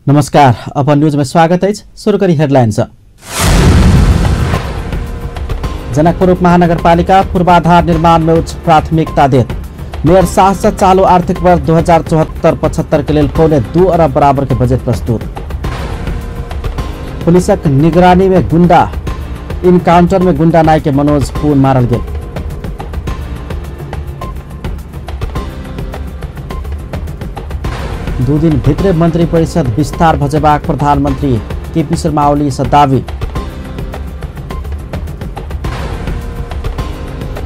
नमस्कार, अपन न्यूज में स्वागत है। शुरू करी हेडलाइन्स। जनकपुर उपमहानगरपालिका पूर्वाधार निर्माण में उच्च प्राथमिकता देत। मेयर शाह से चालू आर्थिक वर्ष 2074-75 के लिए 2.25 अरब बराबर के बजट प्रस्तुत। पुलिसक निगरानी में गुंडा इनकाउंटर में गुंडा नाय के मनोज पून मारल गेल। दू दिन भित्रे मंत्री परिषद विस्तार भजेबाक प्रधानमंत्री केपी शर्मा ओली से दावी।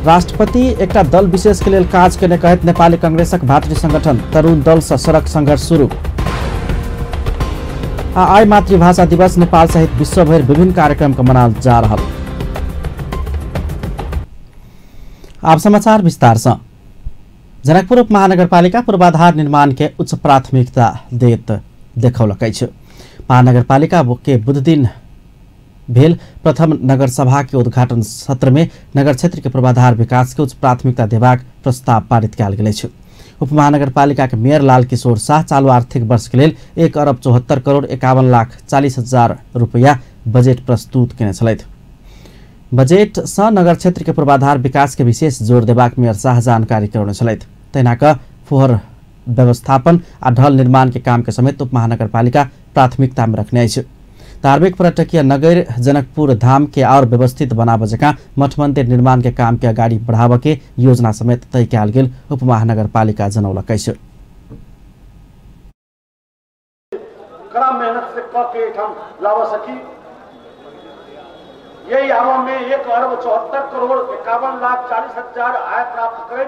राष्ट्रपति एकटा दल विशेष के लिए काज करने कहत नेपाली कांग्रेसक भातृ संगठन तरुण दल से सड़क संघर्ष शुरू। आई मातृभाषा दिवस नेपाल सहित विश्वभर विभिन्न कार्यक्रम का मनाल जा रहा। अब समाचार विस्तार से। जनकपुर उपमहानगरपालिका पूर्वाधार निर्माण के उच्च प्राथमिकता देत देखौलकै छ। महानगरपालिका के बुध दिन भेल प्रथम नगर सभा के उद्घाटन सत्र में नगर क्षेत्र के पूर्वाधार विकास के उच्च प्राथमिकता देबाक प्रस्ताव पारित कयल गेल छ। उपमहानगरपालिका के मेयर लाल किशोर शाह चालू आर्थिक वर्ष के लिए 1 अरब 74 करोड़ 51 लाख 40 हजार रुपया बजेट प्रस्तुत केने छलैथ। बजेट से नगर क्षेत्र के पूर्वाधार विकास के विशेष जोड़ देबाक मेयर शाह जानकारी कराउने छलैथ। तैनाक फोहर व्यवस्थापन आ ढल निर्माण के काम के समेत उपमहानगरपालिका प्राथमिकता में रखने छ। धार्मिक पर्यटकीय नगर जनकपुर धाम के और व्यवस्थित बनाब जका मठ मंदिर निर्माण के काम के अगाडि बढ़ाव के योजना समेत तय कयल गेल उपमहानगरपालिका जनौलकै छ। कड़ा मेहनत से करके हम लावा सकी। यही आवा में 1 अरब 74 करोड़ 51 लाख 40 हजार आय प्राप्त करे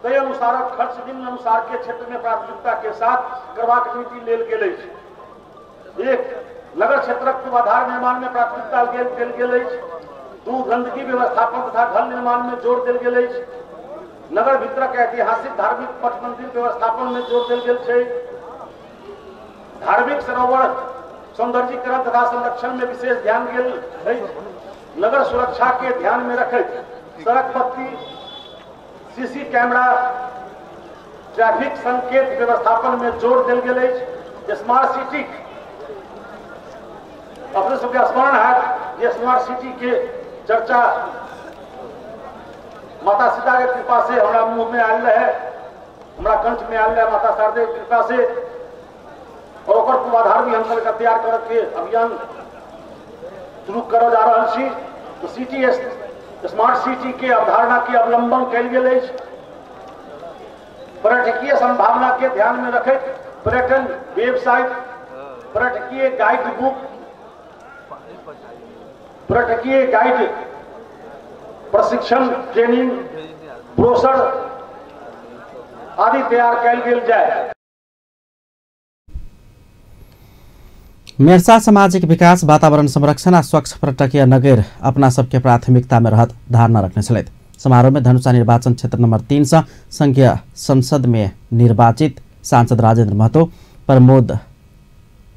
तय अनुसार खर्च निम्न अनुसार के क्षेत्र में प्राथमिकता के साथ करबाक नीति लेल गेल अछि। 1 नगर क्षेत्रक पूर्वाधार निर्माण में प्राथमिकता देल गेल अछि। 2 गंदगी व्यवस्थापन तथा ढल निर्माण में जोर देल गेल अछि। नगर भीतरक ऐतिहासिक धार्मिक मठ मंदिर व्यवस्थापन में जोर देल गेल छै। धार्मिक सरोवर सौंदर्यीकरण तथा संरक्षण में विशेष ध्यान गेल अछि। नगर सुरक्षा के ध्यान में रखैत सड़क बत्ती सीसी कैमरा ट्रैफिक संकेत व्यवस्थापन में जोर देल गेल अछि। स्मार्ट सिटी अपने सबके स्मरण है ये स्मार्ट सिटी के चर्चा माता सीता के कृपा से हमारा मुंह में आयल है, हमारा कंठ में आयल है माता शारदे की कृपा से। और ओकर पूर्वाधार भी हम सब तैयार करके अभियान शुरू कर जा रहा छी। तो सिटी स्मार्ट सिटी के अवधारणा के अवलंबन कयल गेल अछि। पर्यटकीय संभावना के ध्यान में रखैत पर्यटन वेबसाइट, पर्यटकीय गाइड बुक, पर्यटकीय गाइड प्रशिक्षण ट्रेनिंग ब्रोशर आदि तैयार कयल गेल जाय। मेरसा सामाजिक विकास वातावरण संरक्षण आ स्वच्छ पर्यटकीय नगर अपना सबके प्राथमिकता में रहत धारणा रखने छलैथ। समारोह में धनुषा निर्वाचन क्षेत्र नंबर 3 से संघीय संसद में निर्वाचित सांसद राजेंद्र महतो,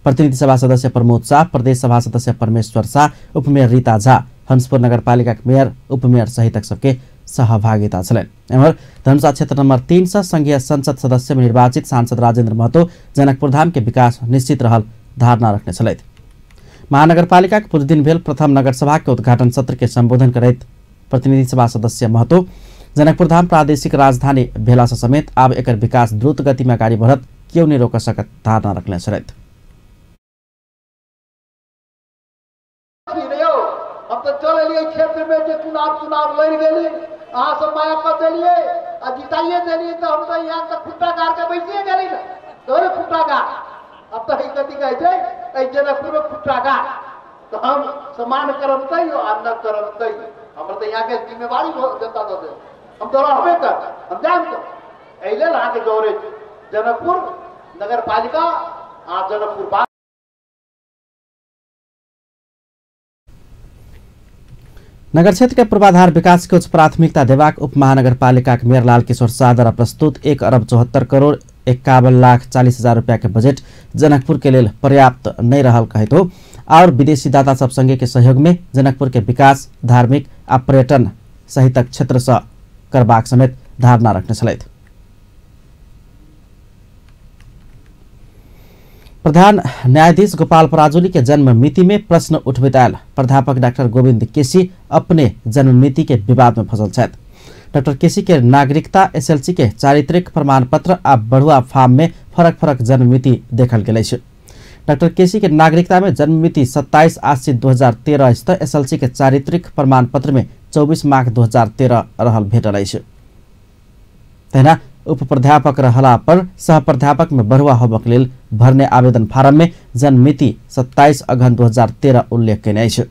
प्रतिनिधि सभा सदस्य प्रमोद शाह, प्रदेश सभा सदस्य परमेश्वर शाह, उपमेयर रीता झा, हंसपुर नगरपालिका के मेयर उपमेयर सहित सबके सहभागिता छलैन। एमहर धनुषा क्षेत्र नंबर 3 से संघीय संसद सदस्य में निर्वाचित सांसद राजेंद्र महतो जनकपुर धाम के विकास निश्चित रहल धारणा रखने छलैथ। महानगरपालिका के दिन भेल प्रथम नगर सभा के उद्घाटन सत्र के संबोधन करैत प्रतिनिधि सभा सदस्य महतो जनकपुर धाम प्रादेशिक राजधानी भेला से समेत अब एकर विकास द्रुत गति में अगाडि बढ़त क्यों नहीं रोक सकत धारणा रखने छलैथ। हम तो चल लिए क्षेत्र में जो चुनाव लड़ गए अहाँ सब माया कर दिलिए और जिताइए दिलिए तो हम तो यहाँ तक खुट्टा गाड़ के बैठिए गए ना तोरे खुट्टा गाड़। अब तो ही कथी कहे जनकपुर में खुट्टा गाड़ तो हम सम्मान करमते और न करमते हमारे तो यहाँ के जिम्मेवारी जनता दे हम तो रहबे कर हम जान तो अले अहाँ के गौरे जनकपुर नगर पालिका आ जनकपुर नगर क्षेत्र के पूर्वाधार विकास के उच्च प्राथमिकता देबाक उप महानगरपालिका के मेयर लाल किशोर शाह द्वारा प्रस्तुत 1 अरब 74 करोड़ 51 लाख 40 हजार रुपया के बजट जनकपुर के लिए पर्याप्त नहीं रहल कहत हो और विदेशी दाता सब संगे के सहयोग में जनकपुर के विकास धार्मिक आ पर्यटन सहित क्षेत्र से करबाक समेत धारणा रखने छलैथ। प्रधान न्यायाधीश गोपाल पराजुली के जन्म मिति में प्रश्न उठबितायल प्राध्यापक डॉक्टर गोविंद केसी अपने जन्म मिति के विवाद में फंसल छथि। डॉक्टर केसी के नागरिकता एसएलसी के चारित्रिक प्रमाण पत्र आ बढ़ुआ फार्म में फरक फरक जन्म मिति देखल गेल अछि। डॉक्टर केसी के नागरिकता में जन्म मिति 27 आश्विन 2013 स्थित एसएलसी के चारित्रिक प्रमाण पत्र में 24 माघ 2013 रहल भेटल अछि। तहिना उप प्राध्यापक रहला पर सह प्राध्यापक में बढ़ुआ होबक लेल भरने आवेदन फारम में जन्म मिति 27 अगहन 2013 उल्लेख कयने अछि।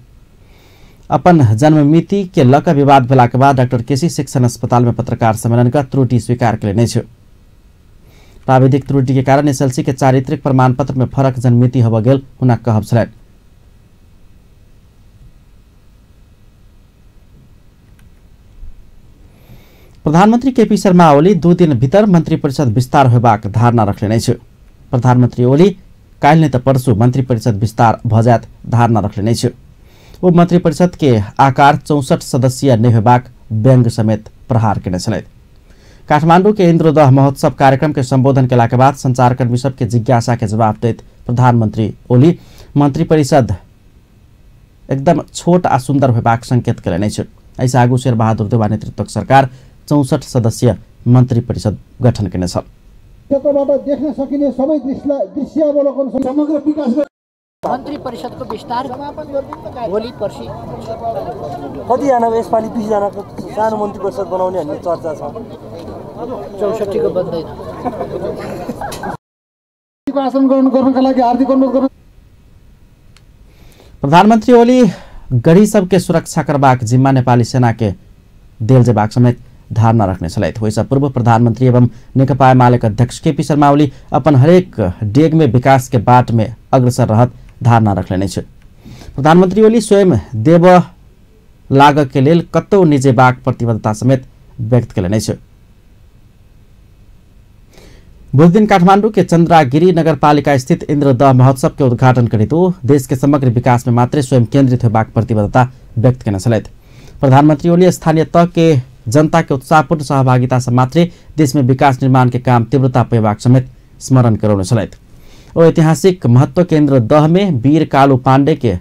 अपन जन्म मिति के लक विवाद भेला के बाद डॉक्टर केसी शिक्षण अस्पताल में पत्रकार सम्मेलन का त्रुटि स्वीकार कयने अछि। प्राविधिक त्रुटि के कारण एसएलसी के चारित्रिक प्रमाण पत्र में फरक जन्म मिति होब गेल हुनक कहब छलनि। प्रधानमंत्री केपी शर्मा ओली 2 दिन भीतर मंत्री परिषद विस्तार होबाक धारणा रखलेने अछि। प्रधानमंत्री ओली काल्हि नै त परसु मंत्री परिषद विस्तार भ जायत धारणा रखलेने अछि। ओ मंत्री परिषद के आकार 64 सदस्यीय नै होबाक व्यंग समेत प्रहार केने छलथि। काठमांडू के इंद्रोदह महोत्सव कार्यक्रम के संबोधन केला के बाद संचारकर्मी सब के जिज्ञासा के जवाब दैत प्रधानमंत्री ओली मंत्री परिषद एकदम छोट आ सुंदर होबाक संकेत केलनि अछि। ऐसा आगू शेर बहादुर देउवा नेतृत्वक सरकार 64 सदस्यीय मंत्री परिषद गठन केने छ। क्षेत्रबाट देख्न सकिने सबै दृश्यावलोकन समग्र विकास मन्त्री परिषदको विस्तार भोलि पर्सि कतिजना यसपालि 20 जनाको सानो मन्त्री परिषद बनाउने भन्ने चर्चा छ। 64 को बन्दैन। आसन गर्नका लागि हार्दिक अनुरोध गर्नु। प्रधानमंत्री ओली गढ़ी सबके सुरक्षा करबाक जिम्मा नेपाली सेना के देल जेबाक समेत धारणा रखने छलथि। वैसा पूर्व प्रधानमंत्री एवं नेकपा एमालेका अध्यक्ष केपी शर्मा ओली अपन हरेक डेग में विकास के बाट में अग्रसर रहत धारणा रखलेने छ। प्रधानमंत्री ओली स्वयं देव लाग के लेल कतौ निजेबाक प्रतिबद्धता समेत व्यक्त केलने छ। बुध दिन काठमांडू के चंद्रागिरी नगरपालिका स्थित इंद्रदह महोत्सव के उद्घाटन करित देश के समग्र विकास में मात्रै स्वयं केन्द्रित होबाक प्रतिबद्धता व्यक्त केने छलथि। प्रधानमंत्री ओली स्थानीय तह के जनता के उत्साहपूर्ण सहभागिता से मात्रै देश में विकास निर्माण के काम तीव्रता पेबाक समेत स्मरण कराउने छलथि। और ऐतिहासिक महत्व केन्द्र दह में वीर कालू पांडे के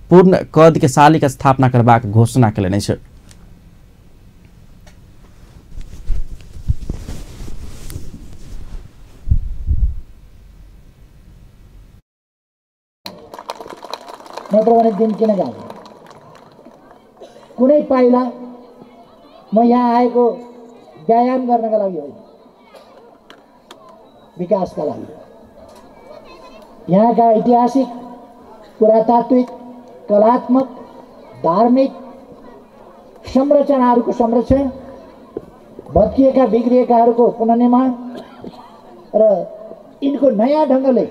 पूर्ण कद के शाली का स्थापना करबाक घोषणा केलने छ। नत्र दिन किन गएको कुनै पाइला म यहाँ आएको व्यायाम गर्नका लागि होइन, विकासका लागि। यहाँका ऐतिहासिक पुरातात्विक कलात्मक धार्मिक संरचनाहरूको संरक्षण, भत्किएका बिग्रिएकाहरूको पुनर्निर्माण र यिनको नयाँ ढङ्गले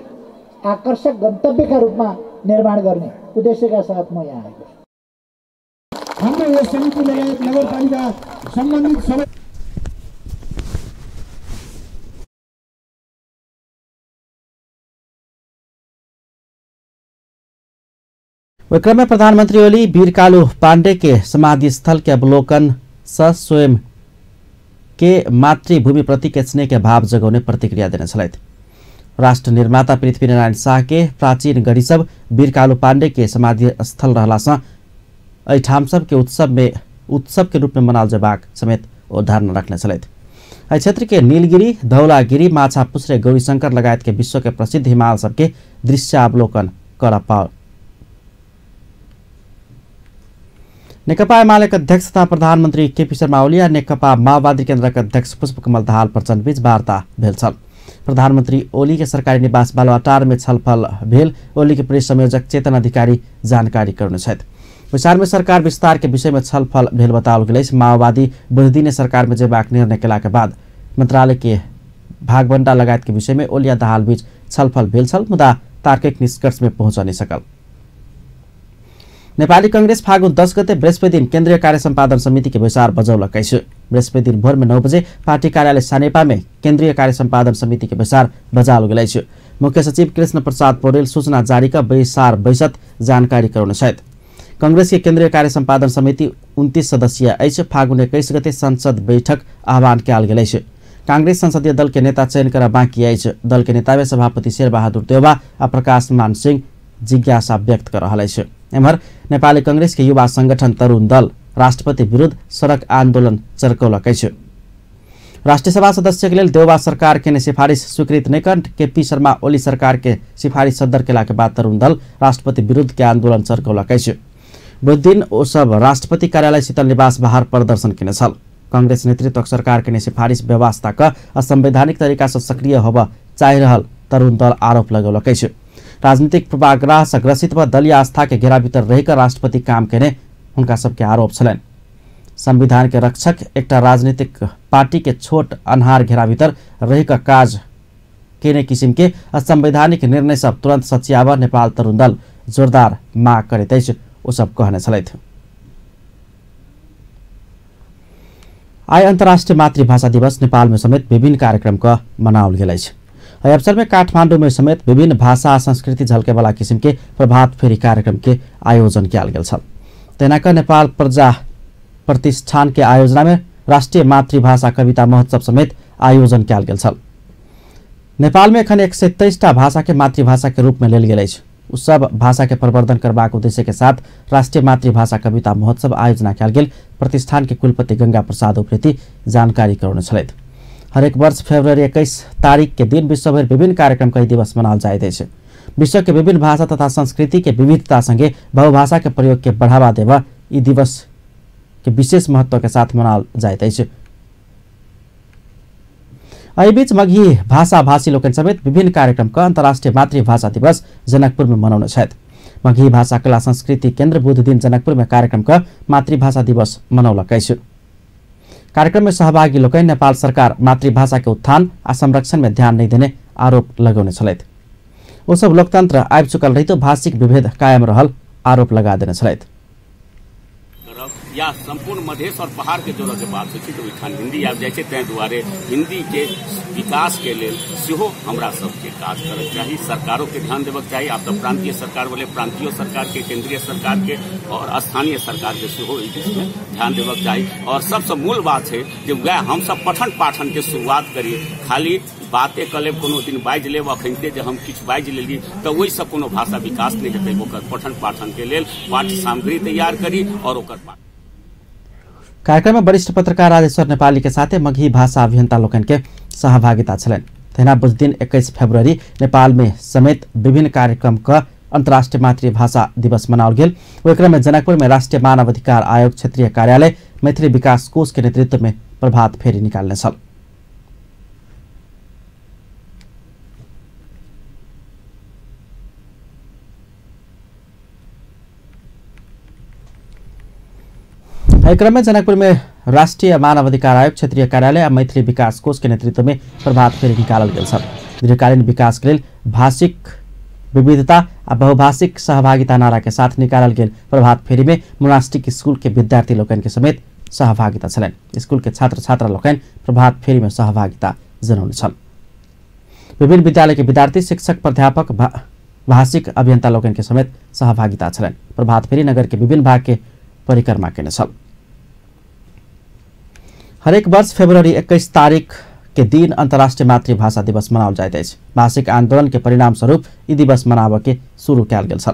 आकर्षक गन्तव्यका रूपमा निर्माण गर्ने उद्देश्यका साथ म यहाँ आएको छु। हाम्रो यस समिति लगायत नगरपालिका सम्बन्धित सबै क्रम में प्रधानमंत्री ओली वीर कालू पांडे के समाधि स्थल के अवलोकन स स्वयं के मातृभूमि प्रति के स्नेह के भाव जगाउने प्रतिक्रिया देने छलथि। राष्ट्र निर्माता पृथ्वीनारायण शाह के प्राचीन गढ़ी सब वीर कालू पांडे के समाधि स्थल रहला स ठाम सब के उत्सव के रूप में मनाल जेबाक समेत ओ धारणा रखने छलथि। एहि क्षेत्र के नीलगिरी, धौलागिरी, माछापुछ्रे, गौरीशंकर लगायत के विश्व के प्रसिद्ध हिमाल सबके दृश्यावलोकन कर पाओ। नेकपा एमालेका अध्यक्ष तथा प्रधानमंत्री केपी शर्मा ओली और नेकपा माओवादी केन्द्रका अध्यक्ष पुष्पकमल दाहाल प्रचण्ड बीच वार्ता भेल छल। प्रधानमंत्री ओली के सरकारी निवास बालुवाटार में छलफल भेल। ओली के प्रेस संयोजक चेतन अधिकारी जानकारी करने छथि। विचार में सरकार विस्तार के विषय में छलफल भेल बताओल गेल। माओवादी बुध दिन सरकार में जेबाक निर्णय केला के बाद मंत्रालय के भागबंटा लगायत के विषय में ओली आ दाहाल बीच छलफल भेल छल, मुदा तार्किक निष्कर्ष में पहुंच नहीं सकल। नेपाली कांग्रेस फागुन 10 गते बृहस्पति दिन केन्द्रीय कार्य सम्पादन समिति के बैसार बजौलकै छ। बृहस्पति दिन भोर में 9 बजे पार्टी कार्यालय सानेपा में केन्द्रीय कार्य सम्पादन समिति के बैसार बजाल गेल छ। मुख्य सचिव कृष्ण प्रसाद पौडेल सूचना जारी का बैसार बैसत जानकारी कराउने छथि। कांग्रेस के केन्द्रीय कार्य सम्पादन समिति 29 सदस्यीय अछि। फागुन 21 गते संसद बैठक आह्वान कयल गेल छ। कांग्रेस संसदीय दल के नेता चयन करा बाँकी अछि। दल के नेता में सभापति शेरबहादुर देउवा आ प्रकाशमान सिंह जिज्ञासा व्यक्त कर रहा है। एम्हर नेपाली कांग्रेस के युवा संगठन तरुण दल राष्ट्रपति विरुद्ध सड़क आंदोलन चर्कौलकै छ। राष्ट्रिय सभा सदस्य के लिए देउवा सरकार के सिफारिश स्वीकृत नहीं कर केपी शर्मा ओली सरकार के सिफारिश सदर केला के बाद तरुण दल राष्ट्रपति विरुद्ध के आंदोलन चर्कौलकै छ। बुध दिन ओ सब राष्ट्रपति कार्यालय शीतल निवास बाहर प्रदर्शन किने छल। कांग्रेस नेतृत्व सरकार के सिफारिश व्यवस्था का असंवैधानिक तरीका से सक्रिय होब चाहिरहल तरुण दल आरोप लगौलकै छ। राजनीतिक पूर्वाग्रह से ग्रसित व दलीय आस्था के घेरा भीतर रहकर राष्ट्रपति काम केने उनका सबके आरोप छलन। संविधान के रक्षक एक राजनीतिक पार्टी के छोट अन्हार घेरा भीतर रहकर काज केने किसिम के असंवैधानिक निर्णय सब तुरंत सच्याब नेपाल तरुण दल जोरदार माग करैत अछि ओ सब कहने छलथि। आइ अंतर्राष्ट्रीय मातृभाषा दिवस नेपाल में समेत विभिन्न कार्यक्रम का मनाओल गेल अछि। एहि अवसर में काठमांडू में समेत विभिन्न भाषा आ संस्कृति झलके वाला किसिम के प्रभात फेरी कार्यक्रम के आयोजन किया गेल छल। तेनाक नेपाल प्रजा प्रतिष्ठान के आयोजना में राष्ट्रीय मातृभाषा कविता महोत्सव समेत आयोजन किया गेल छल। नेपाल में एखन 123टा भाषा के मातृभाषा के रूप में लेल गेल अछि। उस सब भाषा के प्रवर्धन करबाक उद्देश्य के साथ राष्ट्रीय मातृभाषा कविता महोत्सव आयोजना किया गेल प्रतिष्ठान के कुलपति गंगा प्रसाद उप्रेती जानकारी करौने छलथि। हरेक वर्ष फरवरी 21 तारीख के दिन विश्वभर विभिन्न कार्यक्रम कई दिवस मनाओल जाइत अछि। विश्व के विभिन्न भाषा तथा संस्कृति के विविधता संगे बहुभाषा के प्रयोग के बढ़ावा देवा ई दिवस के विशेष महत्व के साथ मनाओल जाइत अछि। एहि बीच मगही भाषा भाषी लोकन समेत विभिन्न कार्यक्रम का अंतर्राष्ट्रीय मातृभाषा दिवस जनकपुर में मनाउने छथि। मगही भाषा कला संस्कृति केन्द्र बुध दिन जनकपुर में कार्यक्रम का मातृभाषा दिवस मनाउलकै छ। कार्यक्रम में सहभागी लोग नेपाल सरकार मातृभाषा के उत्थान आ संरक्षण में ध्यान नहीं देने आरोप लगौने छलथि। वो सब लोकतंत्र आबि चुकल रहितो भाषिक विभेद कायम रहल आरोप लगा देने छलथि। या संपूर्ण मधेश और पहाड़ के जोड़ के बात होती तो खान हिंदी आबि जाए तै दुआरे हिंदी के विकास के लेल सेहो हमरा सबके काज करक चाही। सरकारों के ध्यान देवक चाही। आप तो प्रांतीय सरकार बोले प्रांतीय सरकार के, केंद्रीय सरकार के और स्थानीय सरकार के सेहो इसमें ध्यान देवक चाही। और सबसे मूल बात है कि वह हम सब पठन पाठन के शुरुआत करी। खाली बातें कर लेब कोनो दिन बाजि लेब अखनते जे हम किछु बाजि लेली तो ओहि से कोनो भाषा विकास नहीं हेतै। ओकर पठन पाठन के लेल पाठ्य सामग्री तैयार करी और ओकर कार्यक्रम में वरिष्ठ पत्रकार राजेश्वर नेपाली के साथ मगही भाषा अभियंता लोकन के सहभागिता छलन। तेना बुध दिन 21 फरवरी नेपाल में समेत विभिन्न कार्यक्रम का अंतर्राष्ट्रीय मातृभाषा दिवस मनाओल गेल। ओहि क्रम में जनकपुर में राष्ट्रीय मानव अधिकार आयोग क्षेत्रीय कार्यालय मैथिली विकास कोष के नेतृत्व में प्रभात फेरी निकालने छल। क्रम में जनकपुर में राष्ट्रीय मानव अधिकार आयोग क्षेत्रीय कार्यालय और मैथिली विकास कोष के नेतृत्व में प्रभात फेरी निकालल गेल छल। दीर्घकालीन विकास के लिए भाषिक विविधता और बहुभाषिक सहभागिता नारा के साथ निकालल गेल प्रभात फेरी में मोनास्टिक स्कूल के विद्यार्थी लोकन के समेत सहभागिता छलन। स्कूल के छात्र छात्रा लोकन प्रभात फेरी में सहभागिता जनौने छल। विभिन्न विद्यालय के विद्यार्थी शिक्षक प्राध्यापक भाषिक अभियंता लोकन के समेत सहभागिता छलन। प्रभात फेरी नगर के विभिन्न भाग के परिक्रमा केने छल। हरेक वर्ष फरवरी 21 तारीख के दिन अंतर्राष्ट्रीय मातृभाषा दिवस मनाओल जाइत अछि। भाषिक आंदोलन के परिणाम स्वरूप ई दिवस मनाबय के शुरू कयल गेल छल।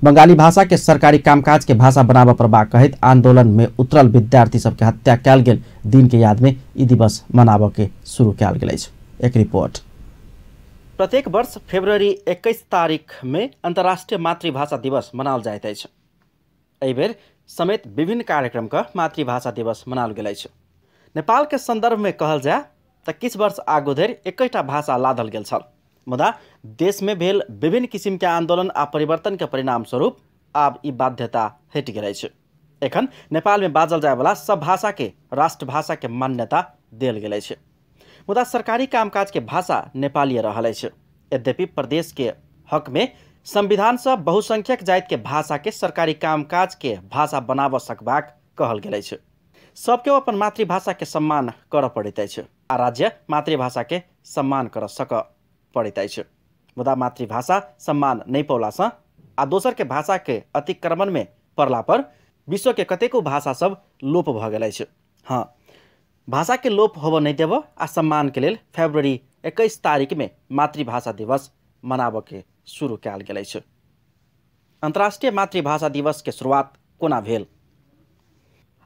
बंगाली भाषा के सरकारी कामकाज के भाषा बनाबय प्रभाव कहैत आंदोलन में उतरल विद्यार्थी सबके हत्या कयल गेल दिन के याद में ई दिवस मनाबय के शुरू कयल गेल अछि। एक रिपोर्ट। प्रत्येक वर्ष फरवरी 21 तारीख में अंतर्राष्ट्रीय मातृभाषा दिवस मनाओल जाइत अछि। एहि बेर समेत विभिन्न कार्यक्रम का मातृभाषा दिवस मनाओल गेल अछि। नेपाल के संदर्भ में कहल जाए तो किछु वर्ष आगू धरि एकैटा भाषा लादल गेल छल। मुदा देश में भेल विभिन्न किसिम के आंदोलन आ परिवर्तन के परिणाम स्वरूप आब ई बाध्यता हटि गेल अछि। एखन नेपाल में बाजल जाय वाला सब भाषा के राष्ट्रभाषा के मान्यता देल गेल अछि। मुदा सरकारी कामकाज के भाषा नेपाली रहल अछि। यद्यपि प्रदेश के हक में संविधान से बहुसंख्यक जाति के भाषा के सरकारी कामकाज के भाषा बनाब सकबाक कहल गेल अछि। सबके अपन मातृभाषा के सम्मान कर पड़ैत अछि आ राज्य मातृभाषा के सम्मान कर सक पड़ैत अछि। मुदा मातृभाषा सम्मान नहीं पौला से आ दोसर के भाषा के अतिक्रमण में पड़ला पर विश्व के कतेको भाषा सब लोप भ गेल अछि। हाँ, भाषा के लोप होब नहीं देव आ सम्मान के लेल फरवरी 21 तारीख में मातृभाषा दिवस मनाब के शुरू कयल गेल अछि। अंतर्राष्ट्रीय मातृभाषा दिवस के शुरुआत कोना भेल?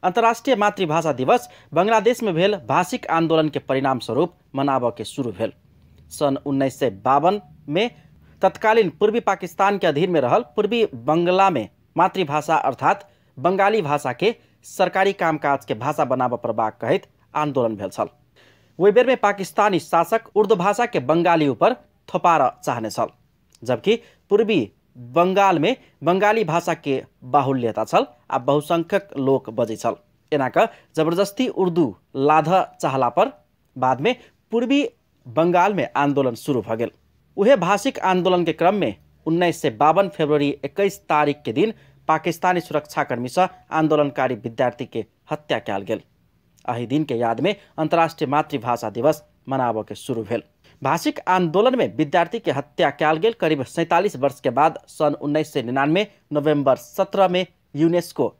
अंतर्राष्ट्रीय मातृभाषा दिवस बांग्लादेश में भेल भाषिक आंदोलन के परिणाम स्वरूप मनाब के शुरू भेल। सन 1952 में तत्कालीन पूर्वी पाकिस्तान के अधीन में रहल पूर्वी बंगला में मातृभाषा अर्थात बंगाली भाषा के सरकारी कामकाज के भाषा बनाब प्रभाग कहत आंदोलन भेल छल। ओहि बेर में पाकिस्तानी शासक उर्दू भाषा के बंगाली ऊपर थोपार चाहने छल, जबकि पूर्वी बंगाल में बंगाली भाषा के बाहुल्यता छल आ बहुसंख्यक लोक बजै छल। एना क जबरदस्ती उर्दू लाध चाहला पर बाद में पूर्वी बंगाल में आंदोलन शुरू भ गेल। उहे भाषिक आंदोलन के क्रम में 1952 फरवरी 21 तारीख के दिन पाकिस्तानी सुरक्षाकर्मी से आंदोलनकारी विद्यार्थी के हत्या कयल गेल। एहि दिन के याद में अंतर्राष्ट्रीय मातृभाषा दिवस मनाब के शुरू भेल। भाषिक आंदोलन में विद्यार्थी के हत्या कयल गेल करीब 47 वर्ष के बाद सन 1999 नवंबर 17 में यूनेस्को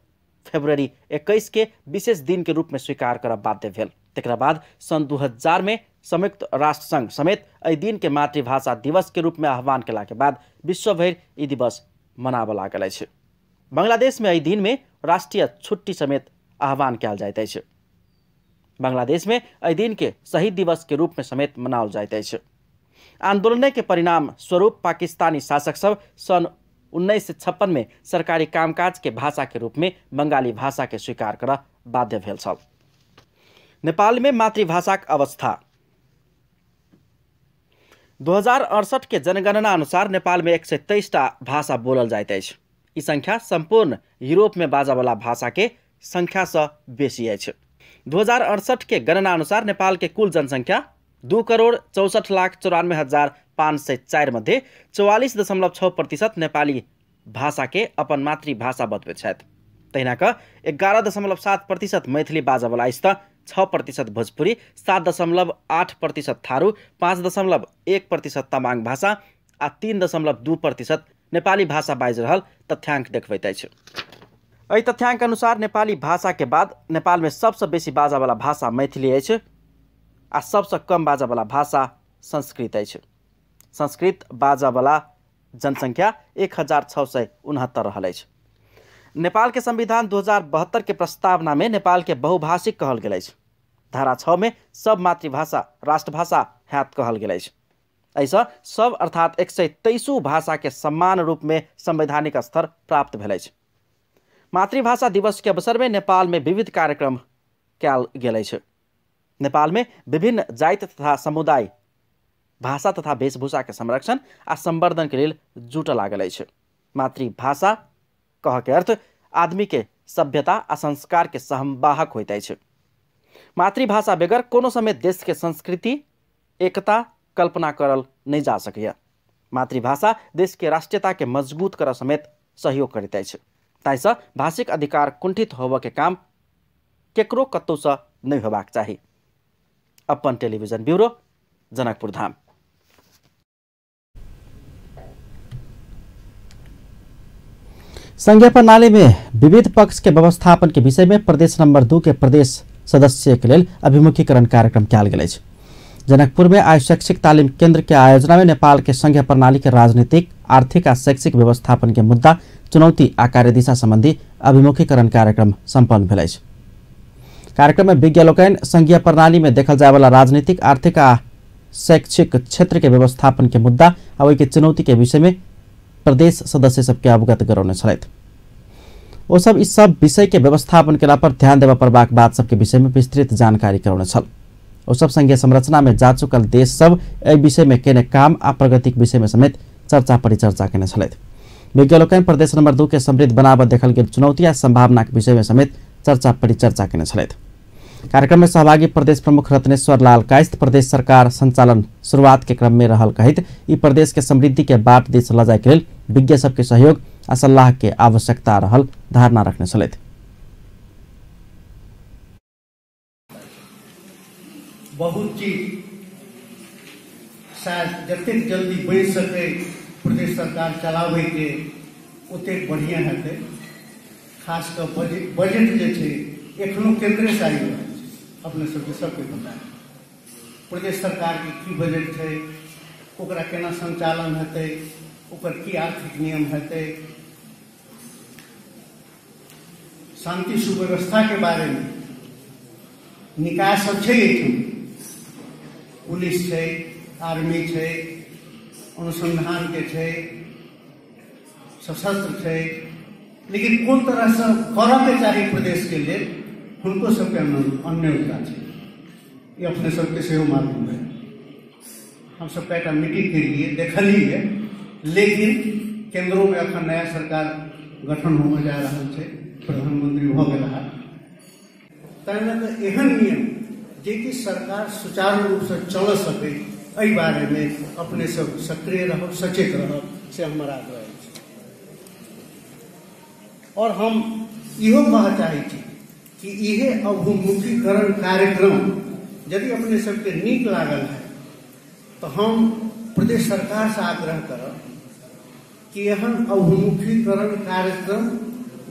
फरवरी 21 के विशेष दिन के रूप में स्वीकार करब बाध्य भेल। तकरा बाद सन 2000 में संयुक्त राष्ट्र संघ समेत एहि दिन के मातृभाषा दिवस के रूप में आह्वान केला के बाद विश्व भर ई दिवस मनाब लागल अछि। बांग्लादेश में एहि दिन में राष्ट्रीय छुट्टी समेत आह्वान कयल जाइत अछि। बांग्लादेश में एहि दिन के शहीद दिवस के रूप में समेत मनाओल जाइत अछि। आंदोलन के परिणाम स्वरूप पाकिस्तानी शासक सब सन 1956 में सरकारी कामकाज के भाषा के रूप में बंगाली भाषा के स्वीकार कर बाध्य भेल छल। नेपाल में मातृभाषाक अवस्था 2068 के जनगणना अनुसार नेपाल में 123टा भाषा बोलल जाइत अछि। ई संख्या संपूर्ण यूरोप में बाजा वाला भाषा के संख्या से बेसी अछि। 2068 के गणना अनुसार नेपाल के कुल जनसंख्या 2,64,94,504 मध्ये 44.6% नेपाली भाषा के अपन मातृभाषा बतबैत छथि। तहिना क 11.7% मैथिली बाजावाला अछि, 6% भोजपुरी, 7.8% थारू, 5.1% तमाङ भाषा आ 3.2% नेपाली भाषा बाजि रहल तथ्याङ्क देखबैत अछि। एहि तथ्याङ्क अनुसार नेपाली भाषा के बाद नेपाल में सबसे बेसी बाजावाला भाषा मैथिली अछि आ सबसे कम बाजावाला भाषा संस्कृत अछि। संस्कृत बाजावाला जनसंख्या 1669 रहल अछि। नेपाल के संविधान 2072 के प्रस्तावना में नेपाल के बहुभाषिक कहल गेल अछि। धारा 6 में सब मातृभाषा राष्ट्रभाषा हैत कहल गेल अछि। ऐसा सब अर्थात 123 भाषा के समान रूप में संवैधानिक स्तर प्राप्त भेल अछि। मातृभाषा दिवस के अवसर में नेपाल में विविध कार्यक्रम कयल गेल अछि। नेपाल में विभिन्न जाति तथा समुदाय भाषा तथा वेशभूषा के संरक्षण आ संवर्धन के लिए जुट लागल अछि। मातृभाषा कह के अर्थ आदमी के सभ्यता आ संस्कार के संवाहक होइत अछि। मातृभाषा बगैर कोनो समय देश के संस्कृति एकता कल्पना करल नहीं जा सकैया। मातृभाषा देश के राष्ट्रीयता के मजबूत कर समेत सहयोग करैत अछि। ताहिसँ भाषिक अधिकार कुंठित होबऽ के काम केकरो कतौ से नहीं होबाक चाही। अपन टेलीविजन ब्यूरो, जनकपुर धाम। संघीय प्रणाली में विविध पक्ष के व्यवस्थापन के विषय में प्रदेश नंबर 2 के प्रदेश सदस्य के लेल अभिमुखीकरण कार्यक्रम कयल गेल अछि। जनकपुर में आज शैक्षिक तालीम केंद्र के आयोजना में नेपाल के संघीय प्रणाली के राजनीतिक, आर्थिक आ शैक्षिक व्यवस्थापन के मुद्दा, चुनौती आ कार्यदिशा संबंधी अभिमुखीकरण कार्यक्रम सम्पन्न भेल अछि। कार्यक्रम में विज्ञ लोकनि संघीय प्रणाली में देखल जाय वाला राजनीतिक, आर्थिक आ शैक्षिक क्षेत्र के व्यवस्थापन के मुद्दा आ ओहि के चुनौती के विषय में प्रदेश सदस्य सबके अवगत करौने छलथि। ओ सब इस सब विषय के व्यवस्थापन केला पर ध्यान देवा परबाक बात सबके विषय में विस्तृत जानकारी करौने छल। ओ सब संघीय संरचना में जा चुकल देश सब एहि विषय में केने काम आ प्रगति के विषय में समेत चर्चा परिचर्चा केने छलथि। विज्ञ लोकनि प्रदेश नंबर 2 के समृद्ध बनाबऽ देखल गेल चुनौती आ संभावना के विषय में समेत चर्चा परिचर्चा केने छलथि। कार्यक्रम में सहभागी प्रदेश प्रमुख रत्नेश्वर लाल कायस्थ प्रदेश सरकार संचालन शुरुआत के क्रम में रहल कहित ई प्रदेश के समृद्धि के बाट दिस ल जाय के लेल विज्ञ सबके सहयोग आ सलाह के आवश्यकता रहल धारणा रखने छलथि। बहुत चीज शायद जतेक जल्दी बढ़ि सके प्रदेश सरकार चलावे के ओतेक बढ़िया हेतै। खास कऽ बजट जे छै एखनो केंद्रे से आबि रहल छै। अपने सबके पता है। प्रदेश सरकार के की बजट है, ओकरा केना संचालन हेतै, ओकर की आर्थिक नियम हेतै, शांति सुव्यवस्था के बारे में निकाय सब छै, पुलिस छै, आर्मी छै, अनुसंधान के छै, सशस्त्र छै, लेकिन कोन तरह से करऽ के चाही प्रदेश के लिए हुनको सबके अन्योन्यता छै। ये अपने सबके सेहो मालूम है। हम सब कईटा मीटिंग के लिए देखलिए, लेकिन केंद्रों में अखन नया सरकार गठन होने जा रहा है, प्रधानमंत्री भ गेला है, एहन नियम जे कि सरकार सुचारू रूप से चल सके, एहि बारे में अपने सब सक्रिय रहो, सचेत रहो, से हमारा आग्रह है। और हम इहो कह चाहे कि इहे अवमुखीकरण कार्यक्रम यदि अपने सबके नीक लागल है तो हम प्रदेश सरकार से आग्रह करब कि एहन अवमुखीकरण कार्यक्रम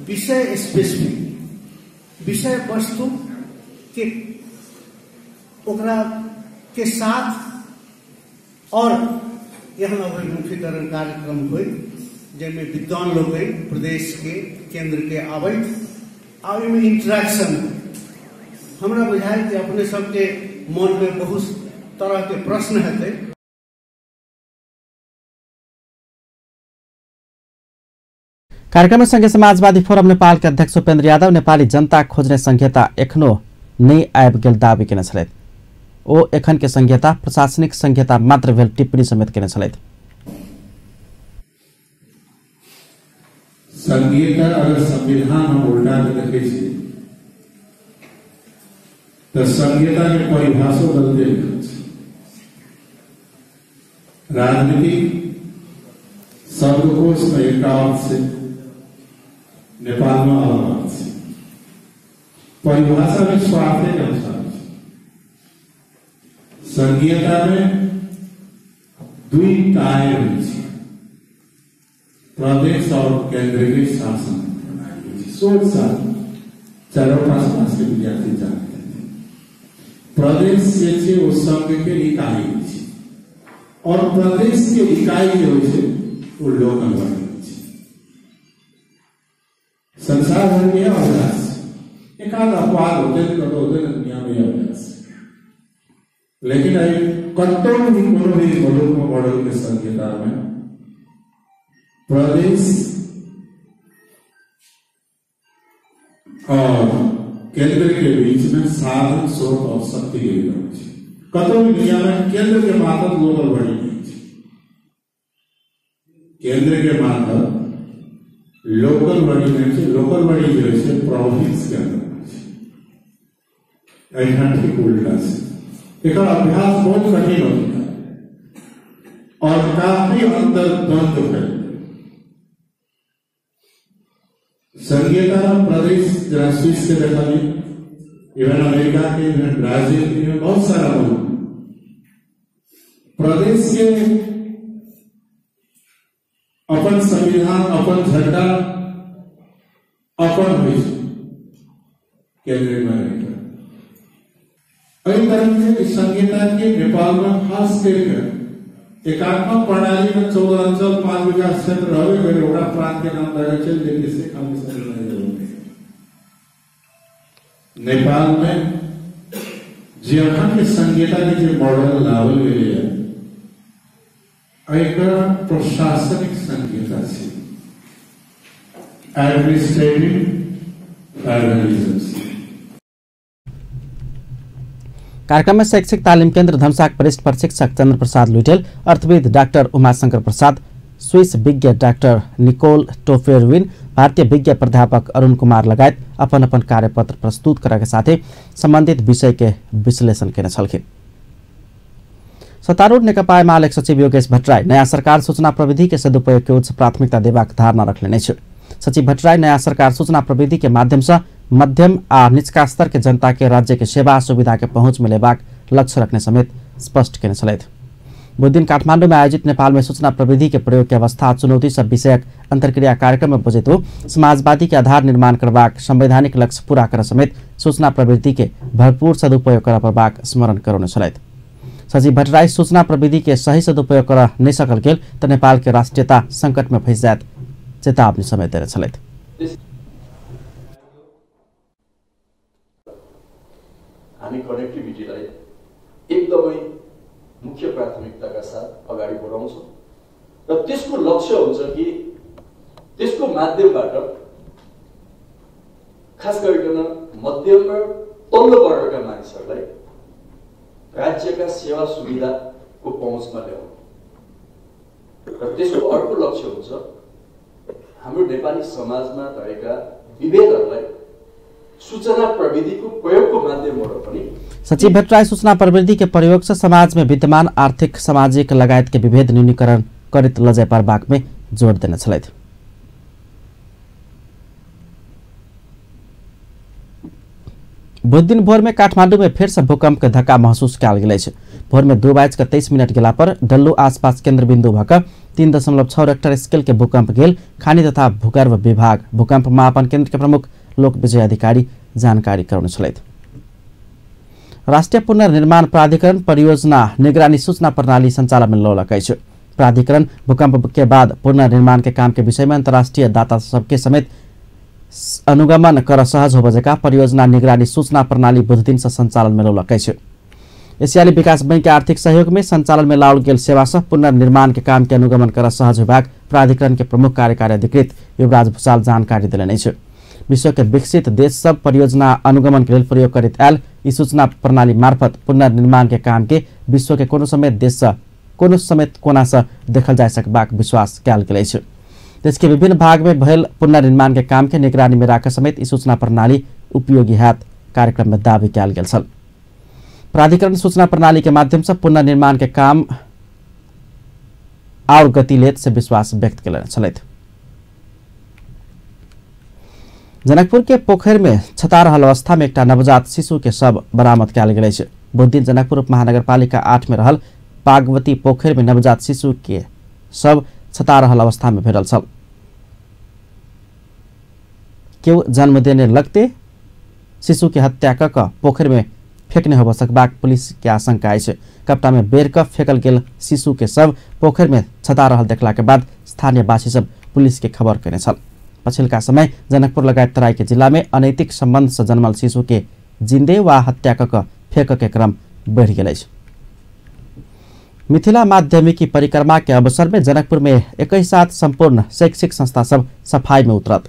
विषय स्पेसिफिक विषय वस्तु के ओकरा के साथ और एहन अवमुखीकरण कार्यक्रम हो जिसमें विद्वान लोग प्रदेश के केंद्र के आबैत में इंटरेक्शन। हमरा बुझायल कि अपने सबके मन में बहुत तरह के प्रश्न हेतै। कार्यक्रम में संघीय समाजवादी फोरम नेपाल के अध्यक्ष उपेन्द्र यादव नेपाली जनता खोज्ने संहिता एखनो नै आबि गेल दावी केने छलथि। ओ एखन के संहिता प्रशासनिक संहिता मात्र भेल टिप्पणी समेत केने छलथि। संहिता अगर संविधान हम उल्टा के देखे छी तो संहिता के परिभाषा बदलते राजनीतिक शब्दकोश में एक अर्थ से नेपाल में अलग अर्थ से परिभाषा में स्वार्थ के अनुसार संहिता में दुई टायर प्रदेश और केंद्र के शासन प्रणाली सोच साल 4 समाज के विद्यार्थी जानते थे। प्रदेश से वो संघ के इकाई और प्रदेश के इकाई जो है वो लोकल बने संसार भर में अभ्यास एक आध अपवाद होते दुनिया में अभ्यास, लेकिन कतों भी मुल्क में मॉडल के संहिता में प्रदेश और केंद्र के बीच में साधन स्रोत और शक्ति के बीच कतों भी दुनिया में केंद्र के मातहत लोकल बड़ी नहीं, केंद्र के मातहत लोकल बड़ी नहीं, लोकल बड़ी जो है प्रोविंस के अंदर ठीक उल्टा से एक अभ्यास बहुत कठिन होता है और काफी अंतर द्वंद्व है। संघीयता प्रदेश जरा स्विस के देखा इवन अमेरिका के, इवन ब्राजील के, बहुत सारा मुल्क प्रदेश के अपन संविधान, अपन झंडा, अपन विषय केंद्र में रहेगा। कई तरह के संहिता के नेपाल में खास करके एकात्मक प्रणाली में 14 अंचल 5 विकास क्षेत्र रहे ओकरा प्रांत के नाम रहे चल देखे से खाली नेपाल में जहाँ के संहिता के जो मॉडल लावल गए है एक प्रशासनिक संहिता से एडमिनिस्ट्रेटिव फेडरलिज्म से। कार्यक्रम में शैक्षिक तालीम केंद्र धमसाक वरिष्ठ प्रशिक्षक चंद्र प्रसाद लुइटेल, अर्थविद डाक्टर उमाशंकर प्रसाद, स्विस विज्ञ डाक्टर निकोल टोफेरविन, भारतीय विज्ञ प्राध्यापक अरुण कुमार लगायत अपन अपन कार्यपत्र प्रस्तुत कराके साथै संबंधित विषय के विश्लेषण केने छलखिन। सत्तारूढ़ नेकपा एमाले सचिव योगेश भट्टराई नयाँ सरकार सूचना प्रविधि के सदुपयोग के उच्च प्राथमिकता देबाक धारणा रखले छ। सचिव भट्टराई नयाँ सरकार सूचना प्रविधि के माध्यम से मध्यम आ निचका स्तर के जनता के राज्य के सेवा सुविधा के पहुंच में लेबाक लक्ष्य रखने समेत स्पष्ट केने छलथि। बुध दिन काठमाडौँ में आयोजित नेपाल में सूचना प्रविधि के प्रयोग की अवस्था चुनौती सब विषयक अंतर्क्रिया कार्यक्रम में बुझेतो समाजवादी के आधार निर्माण करबाक संवैधानिक लक्ष्य पूरा कर समेत सूचना प्रविधि के भरपूर सदुपयोग कर परबाक स्मरण कराउने छलैत। सचिव भट्टराई सूचना प्रविधि के सही सदुपयोग कर नहीं सकल गेल त नेपाल के राष्ट्रियता संकट में फंस जात चेतावनी समेत दिएर छलैत। हामी कनेक्टिभिटीलाई एकदमै मुख्य प्राथमिकताका साथ अगाडि बढाउँछौँ र त्यसको लक्ष्य हुन्छ कि त्यसको माध्यमबाट खास गरिकन मध्यम र तल्लो वर्गका मानिसहरूलाई राज्यका सेवा सुविधाको पहुँचमा ल्याउनु र त्यसको अर्को लक्ष्य हुन्छ हाम्रो नेपाली समाजमा रहेका विभेदहरूलाई सूचना प्रविधिको प्रयोगको माध्यमबाट पनि। सचिव भट्टराई सूचना प्रविधि के प्रयोग से समाज में विद्यमान आर्थिक सामाजिक लगायत के विभेद न्यूनीकरण करित लजाय पारबाक में जोड़ देने छलैथ। बुध दिन भोर में काठमांडू में फिर से भूकंप के धक्का महसूस कयल गेल छै। भोर में 2:23 गेला पर डल्लू आसपास केंद्र बिंदु भक 3.6 रेक्टर स्केल के भूकंप गेल। खानी तथा भूगर्भ विभाग भूकंप मापन केंद्र के प्रमुख लोक विजय अधिकारी जानकारी कराउने छलैथ। राष्ट्रिय पुनर्निर्माण प्राधिकरण परियोजना निगरानी सूचना प्रणाली संचालन में लौलकै छ। प्राधिकरण भूकंप के बाद पुनर्निर्माण के काम के विषय में अंतर्राष्ट्रीय दाता सबके समेत अनुगमन कर सहज हो बजेका परियोजना निगरानी सूचना प्रणाली बुध दिन से संचालन में लौलकै छ। एशियाली विकास बैंक के आर्थिक सहयोग में संचालन में लाओल गेल सेवा से पुनर्निर्माण के काम के अनुगमन कर सहज विभाग प्राधिकरण के प्रमुख कार्यकारी अधिकृत युवराज भूषाल जानकारी दिले छ। विश्व के विकसित देश सब परियोजना अनुगमन के लिए प्रयोग करित आयल ई सूचना प्रणाली मार्फत पुनर्निर्माण के काम के विश्व के कोनो समेत कोना से देखल जा सकबाक विश्वास कयल गेल छै। देश के विभिन्न भाग में भयल पुनर्निर्माण के काम के निगरानी में राख समेत ई सूचना प्रणाली उपयोगी हैत कार्यक्रम में दावी कयल गेल छल। प्राधिकरण सूचना प्रणाली के माध्यम से पुनर्निर्माण के काम और गति लेत से विश्वास व्यक्त कयलनि छलैथ। जनकपुर के पोखर में छता रहल अवस्था में एक नवजात शिशु के शव बरामद कयल गेल छै। बुध दिन जनकपुर महानगरपालिका 8 में रहल पार्वती पोखर में नवजात शिशु के शव छता रहल अवस्था में भेटल छल। केहू जन्म देने लगते शिशु के हत्या क पोखर में फेंकने हो सकबाक पुलिस के आशंका है। कपटा में बेर क फेंकल गेल शिशु के शव पोखर में छता रहल देखला के बाद स्थानीय वासी सब पुलिस के खबर केने छल। पछिल्का समय जनकपुर लगायत तराई के जिला में अनैतिक संबंध से जन्मल शिशु के जिंदे वा हत्या क फेंक के क्रम बढ़ गेल अछि। मिथिला माध्यमिकी परिक्रमा के अवसर में जनकपुर में एक ही साथ संपूर्ण शैक्षिक संस्था सब सफाई में उतरत।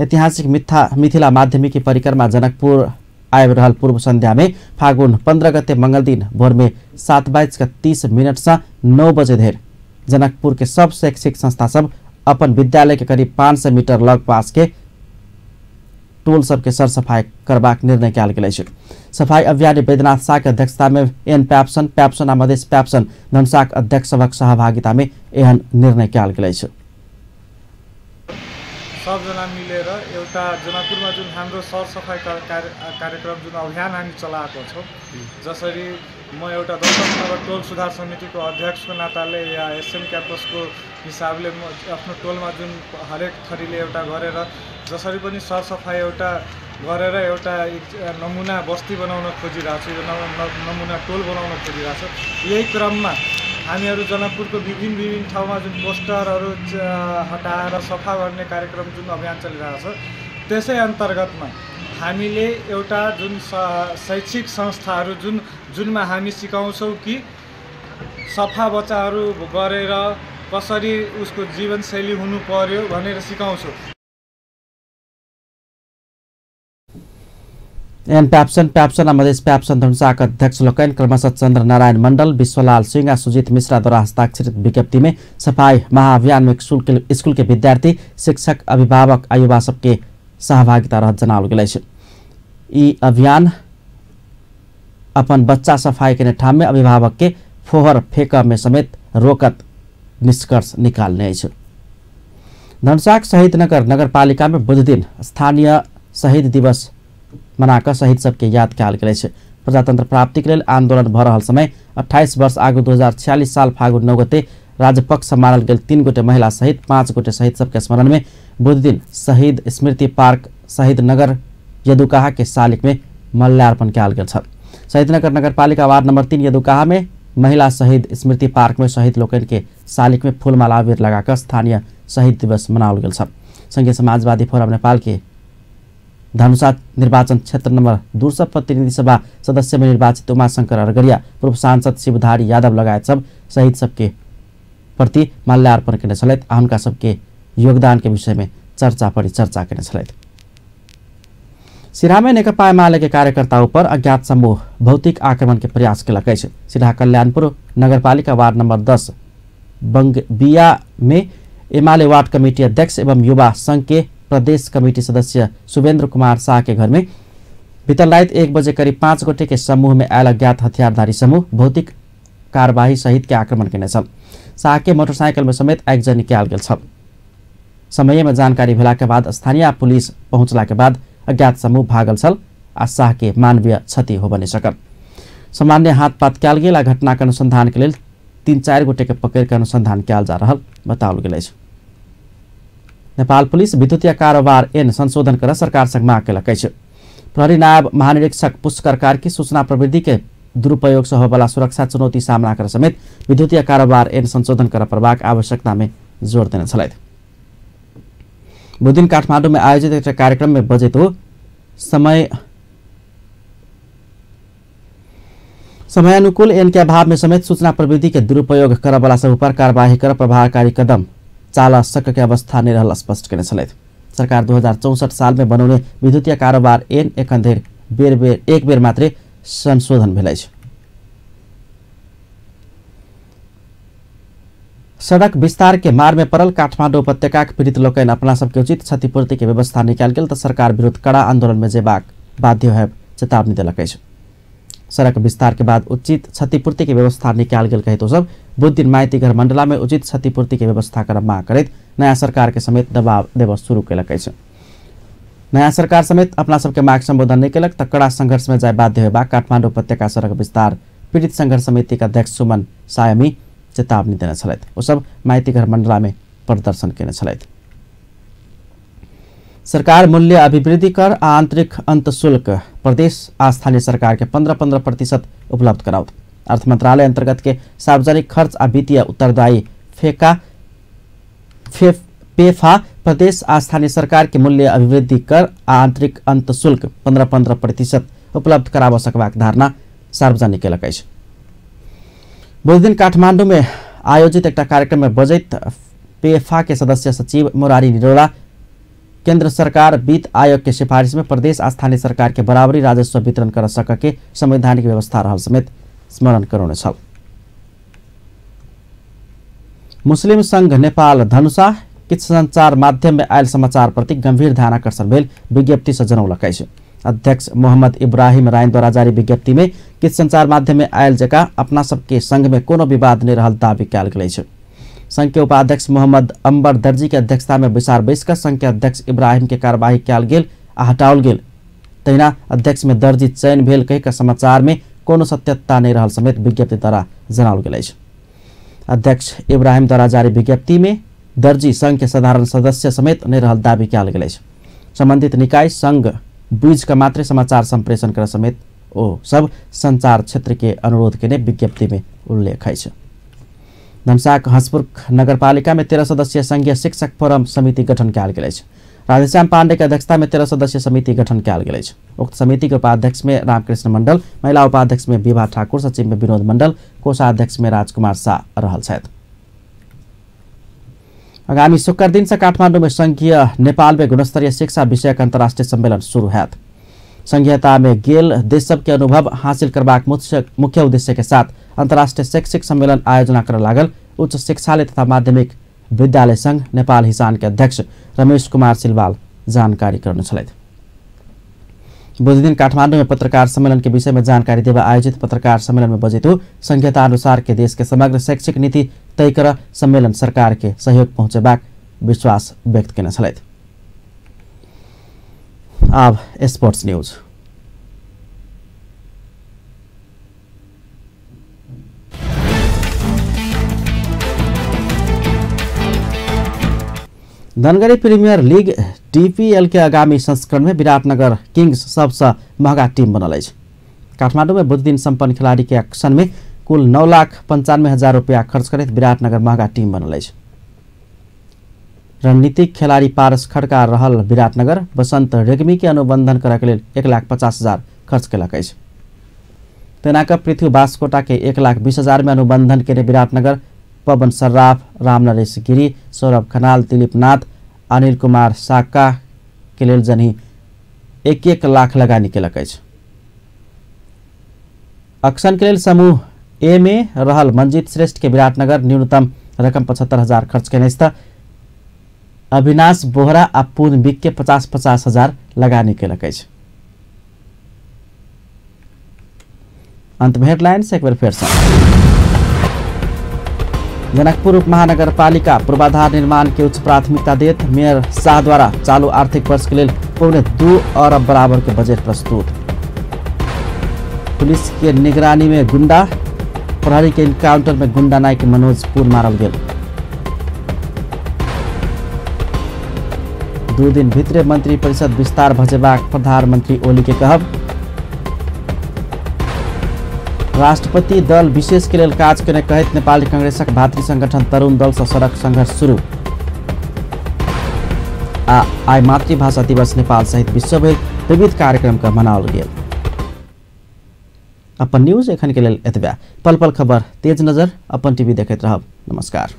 ऐतिहासिक मिथिला माध्यमिकी परिक्रमा जनकपुर आए रहल पूर्व संध्या में फागुन 15 गते मंगल दिन भोर में 7:30 से 9 बजे धरि जनकपुर के सब शैक्षिक संस्था सब अपन विद्यालय के करीब 500 मीटर लग पास के टोल सबके सर सफाई करबाक निर्णय कयल गेल अछि। सफाई अभियान बैद्यनाथ शाह के अध्यक्षता में एन पैप्सन आ मधेश पैप्सन धनशाक अध्यक्ष सभक सहभागिता में एहन निर्णय कयल गेल अछि। सबजना मिलेर एउटा जनकपुरमा जुन हाम्रो सरसफाई कार्यक्रम जुन अभियान हामी चलाएको छौँ, जसरी म एउटा दशरथनगर टोल सुधार समितिको अध्यक्षको नाताले या एसएम क्याम्पसको हिसाबले म आफ्नो टोलमा जुन हरेक थरीले एउटा गरेर जसरी पनि सरसफाई एउटा गरेर एउटा नमुना बस्ती बनाउन खोजिरहेको छु, नमुना टोल बनाउन खोजिरहेको छु। यही क्रममा हामीहरू जनकपुरको विभिन्न ठाउँमा जुन पोस्टरहरू हटाएर सफा गर्ने कार्यक्रम जुन अभियान चलिरहेको छ, त्यसै अन्तर्गतमा हामीले एउटा जुन शैक्षिक संस्थाहरू जुनमा हामी सिकाउँछौँ कि सफा बच्चाहरू गरेर कसरी उसको जीवनशैली हुनु पर्यो भनेर सिकाउँछौँ। एन पैप्सन मधेश पैप्सन धनशाक अध्यक्ष लोकन क्रमशः चंद्र नारायण मंडल, विश्वलाल सिंह, सुजीत मिश्रा द्वारा हस्ताक्षरित विज्ञप्ति में सफाई महाअभियान में स्कूल के विद्यार्थी, शिक्षक, अभिभावक, युवा सबके सहभागिता रह जनाओल गेल अछि। ई अभियान अपन बच्चा सफाई के ठाम में अभिभावक के फोहर फेंक में समेत रोकत निष्कर्ष निकालने अछि। धनशाक शहीद नगरपालिका में बुध दिन स्थानीय शहीद दिवस मनाकर शहीद सबके याद कयल गेल अछि। प्रजातंत्र प्राप्ति के लिए आंदोलन भ रहल समय 28 वर्ष आगू 2046 साल फागुन 9 गते राजपक्ष मानल गेल 3 गोटे महिला सहित 5 गोटे शहीद सबके स्मरण में बुध दिन शहीद स्मृति पार्क शहीद नगर यदुकाहा के शालिक में माल्यार्पण किया गेल छल। शहीदनगर नगरपालिका वार्ड नंबर 3 यदुकाहा में महिला शहीद स्मृति पार्क में शहीद लोकन के शालिक में फूलमाला अबीर लगाकर स्थानीय शहीद दिवस मनाओल गेल छल। संघीय समाजवादी फोरम नेपाल के धनुषा निर्वाचन क्षेत्र नंबर 2 प्रतिनिधि सभा सदस्य में निर्वाचित उमाशंकर अरगरिया, पूर्व सांसद शिवधारी यादव लगायत सब शहीद सबके प्रति माल्यार्पण करने छलैत आ हुनका सबके योगदान के विषय में चर्चा करने छलैत। सिराहा में नेकपा एमाले के कार्यकर्ताओं पर अज्ञात समूह भौतिक आक्रमण के प्रयास केलक अछि। सिराहा कल्याणपुर नगरपालिका वार्ड नंबर 10 बंगबिया में एमाले वार्ड कमेटी अध्यक्ष एवं युवा संघ के प्रदेश कमेटी सदस्य शुभेंद्र कुमार शाह के घर में बीतल रात 1 बजे करीब 5 गोटे के समूह में आयल अज्ञात हथियारधारी समूह भौतिक कार्यवाही सहित के आक्रमण केने छल। शाह के मोटरसाइकिल में समेत आगजनी कयल गेल छल। समय में जानकारी भेला के बाद स्थानीय पुलिस पहुंचला के बाद अज्ञात समूह भागल छल आ शाह के मानवीय क्षति हो बनि सकल। सामान्य हाथपात कयल गेल आ घटना के अनुसंधान के लिए 3-4 गोटे के पकड़ के अनुसंधान कयल जा रहल बताओल गेल अछि। नेपाल पुलिस विद्युतीय कारोबार ऐन संशोधन कर सरकार संग मांग केलक अछि। प्रहरी नायब महानिरीक्षक पुष्कर कार्की सूचना प्रविधि के दुरुपयोग से होबला सुरक्षा चुनौती सामना कर समेत विद्युतीय कारोबार ऐन संशोधन कर प्रभाग आवश्यकता में जोर देने छलैथ। बुध दिन काठमाडौँ में आयोजित एक कार्यक्रम में बजेट समय अनुकूल ऐन के अभाव में समेत सूचना प्रविधि के दुरुपयोग कर वाला सब पर कार्यवाही कर प्रभावकारी कदम चाल सक के अवस्था नहीं रहल स्पष्ट करने छलैथ। सरकार 2064 साल में बनौने विद्युतीय कारोबार ऐन एक बेर मात्रै संशोधन भेल अछि। सड़क विस्तार के मार में पड़ल काठमाडौँ उपत्यका के पीड़ित लोकनि अपना सबके उचित क्षतिपूर्ति के व्यवस्था निकाल गेल तो सरकार विरुद्ध कड़ा आंदोलन में जेबाक बाध्य होयब चेतावनी देलक अछि। सड़क विस्तार के बाद उचित क्षतिपूर्ति के व्यवस्था निकाल गेल कहे तो सब बुध दिन माइतीघर मंडला में उचित क्षतिपूर्ति के व्यवस्था कर मांग करैत नया सरकार के समेत दबाव देव शुरू केलक अछि। नया सरकार समेत अपना सबके मांग संबोधन नहीं केलक त कड़ा संघर्ष में जाय बाध्य होयबा काठमाडौँ उपत्यका सड़क विस्तार पीड़ित संघर्ष समिति के अध्यक्ष सुमन सायमी चेतावनी देने छलैथ। वो सब माइतीघर मंडला में प्रदर्शन केने छलैथ। सरकार मूल्य अभिवृद्धि कर आंतरिक अंत शुल्क प्रदेश आ स्थानीय सरकार के 15% उपलब्ध कराउत। अर्थ मंत्रालय अंतर्गत के सार्वजनिक खर्च आ वित्तीय उत्तरदायी पेफा प्रदेश आ स्थानीय सरकार के मूल्य अभिवृद्धि कर आ आंतरिक अंत शुल्क 15% उपलब्ध कराब सकबाक धारणा सार्वजनिक केलक अछि। बुध दिन काठमाडौँ में आयोजित एक कार्यक्रम में बजट पेफा के सदस्य सचिव मुरारी निरोला केंद्र सरकार वित्त आयोग के सिफारिश में प्रदेश आ स्थानीय सरकार के बराबरी राजस्व वितरण कर सके संवैधानिक व्यवस्था रहल समेत स्मरण करौने छल। मुस्लिम संघ नेपाल धनुषा किछ संचार माध्यम में आयल समाचार प्रति गंभीर ध्यान आकर्षण भेल विज्ञप्ति से जनौलक अछि। अध्यक्ष मोहम्मद इब्राहिम रायन द्वारा जारी विज्ञप्ति में किछ संचार माध्यम में आयल जगह अपना सबके संघ में कोनो विवाद नहीं रहल दावी कयल गेल अछि। संघ के उपाध्यक्ष मोहम्मद अंबर दर्जी के अध्यक्षता में विचार बैसकर संघ के अध्यक्ष इब्राहिम के कार्यवाही कयल गेल आ हटाओल गेल। तहिना अध्यक्ष में दर्जी चयन भेल कहि समाचार में कोनो सत्यता नहीं रहल समेत विज्ञप्ति द्वारा जनाओल गेल अछि। अध्यक्ष इब्राहिम द्वारा जारी विज्ञप्ति में दर्जी संघ के साधारण सदस्य समेत नहीं रहल दावी कयल गेल अछि। संबंधित निकाय संघ बुझ का मात्र समाचार संप्रेषण कर समेत ओ सब संचार क्षेत्र के अनुरोध के विज्ञप्ति में उल्लेख है। धनसाक हंसपुर नगरपालिका में 13 सदस्यीय संघीय शिक्षक फोरम समिति गठन कयल गेल अछि। राधेश्याम पांडे के अध्यक्षता में 13 सदस्यीय समिति गठन कयल गेल अछि। उक्त समिति के उपाध्यक्ष में रामकृष्ण मंडल, महिला उपाध्यक्ष में विभा ठाकुर, सचिव में विनोद मंडल, कोषाध्यक्ष में राजकुमार शाह रहल छथि। आगामी शुक्र दिन से काठमाडौँ में संघीय नेपाल में गुणस्तरीय शिक्षा विषयक अंतर्राष्ट्रीय सम्मेलन शुरू हैत। संघीयता में गेल देश सब के अनुभव हासिल करबाक मुख्य उद्देश्य के साथ अंतर्राष्ट्रीय शैक्षिक सम्मेलन आयोजना कर लागल उच्च शिक्षालय तथा माध्यमिक विद्यालय संघ नेपाल हिसान के अध्यक्ष रमेश कुमार सिलवाल जानकारी करने छलैथ। बुध दिन काठमाडौँ में पत्रकार सम्मेलन के विषय में जानकारी देवा आयोजित पत्रकार सम्मेलन में बजेतु संघीयता अनुसार के देश के समग्र शैक्षिक नीति तय कर सम्मेलन सरकार के सहयोग पहुंचेबाक विश्वास व्यक्त करने छलैथ। अब sports news. Dhangadhi premier league DPL के आगामी संस्करण में विराटनगर किंग्स सबसे महंगा टीम बनल अछि। काठमाडौँ में बुध दिन संपन्न खिलाड़ी के एक्शन में कुल 9,95,000 रुपया खर्च करते विराटनगर महंगा टीम बनल अछि। रणनीतिक खिलाड़ी पारस खड़का रहल विराटनगर बसंत रेग्मी के अनुबंधन करके लेल 1,50,000 खर्च केलक अछि। तेनाक पृथ्वी बास्कोटा के 1,20,000 में अनुबंधन के विराटनगर पवन सर्राफ, रामनरेश गिरी, सौरभ खनाल, दिलीप नाथ, अनिल कुमार साका के लेल जनी 1-1 लाख लगानी केलक अछि। एक्शन के लेल समूह ए में रहल मंजीत श्रेष्ठ के विराटनगर न्यूनतम रकम 75,000 खर्च केने अछि। अविनाश बोहरा आ पूर्ण बिक के 50,000 लगानी केलक अछि। अंत में हेडलाइंस एक बार फिर से। जनकपुर उपमहानगर पालिका पूर्वाधार निर्माण के उच्च प्राथमिकता देत मेयर शाह द्वारा चालू आर्थिक वर्ष के लिए 2 अरब बराबर के बजट प्रस्तुत। पुलिस के निगरानी में गुंडा, प्रहरी के इनकाउंटर में गुंडा नायक मनोज पुर मारल गेल। 2 दिन भित्रे मंत्री परिषद विस्तार भजेबाक प्रधानमंत्री ओली के कहब। राष्ट्रपति दल विशेष के लेल काज करने कहत नेपाली कांग्रेसक भातृ संगठन तरुण दल से सड़क संघर्ष शुरू। आइ मातृभाषा दिवस नेपाल सहित विश्वभर विविध कार्यक्रम का मनाओल गेल। अपन न्यूज एखन के लेल एतबा। पल पल खबर तेज नजर अपन टीवी देखैत रहब। नमस्कार।